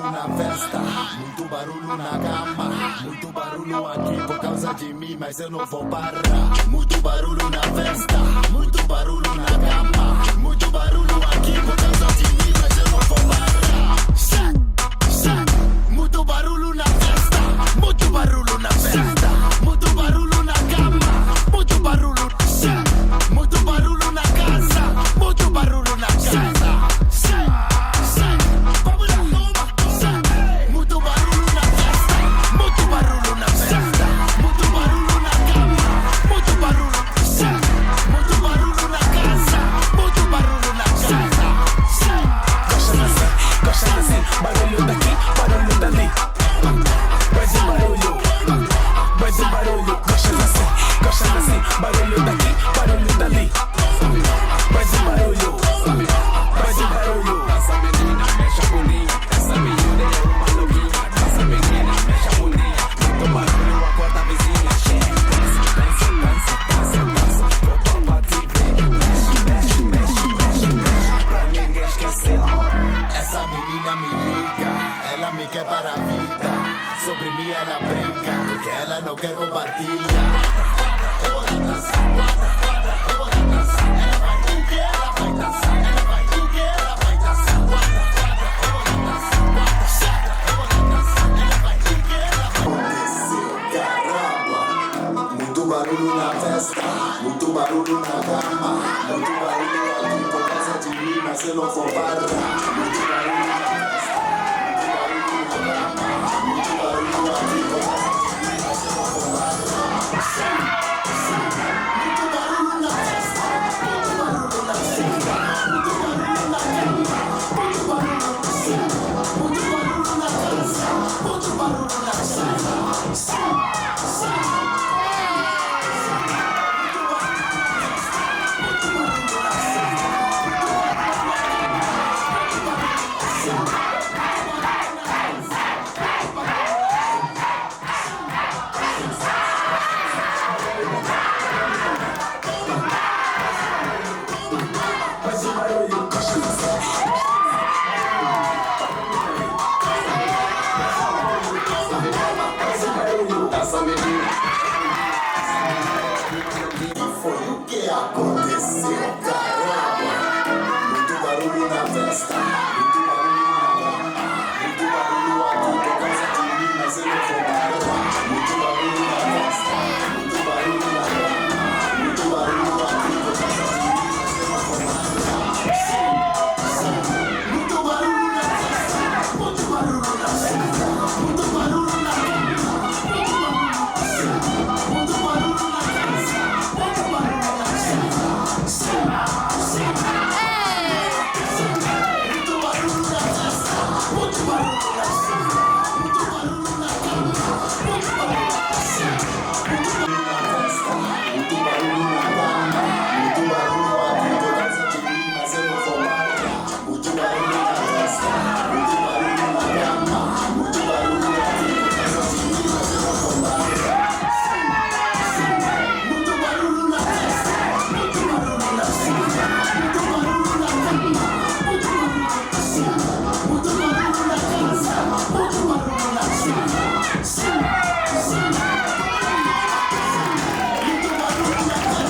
barulho na festa, muito barulho na cama. Muito barulho aqui por causa de mim, mas eu não vou parar. Muito barulho na festa, muito barulho na cama. Muito barulho aqui por causa de mim, mas eu não vou parar. Muito barulho na festa, muito barulho na festa, muito barulho na cama. Muito barulho, muito barulho na casa, muito barulho na casa. Barulho daqui, barulho dali. Faz um barulho, gosta assim, barulho daqui, barulho dali. Faz um barulho. Essa menina mexe a bolinha, essa menina é uma louquinha. Essa menina mexe a bolinha, muito barulho acorda a vizinha. Dança, volta pra te ver. Mexe, pra ninguém esquecer. Essa menina me liga, ela me quer para a vida. Sobre mim ela brinca, porque ela não quer compartilhar. Eu vou dançar, eu vou dançar. Ela vai o que ela vai dançar, ela vai o que ela vai dançar. Eu vou dançar, ela vai o que ela vai descer. Caramba, muito barulho na festa, muito barulho na cama. Muito barulho aqui por causa de mim, mas eu não vou parar. Muito barulho na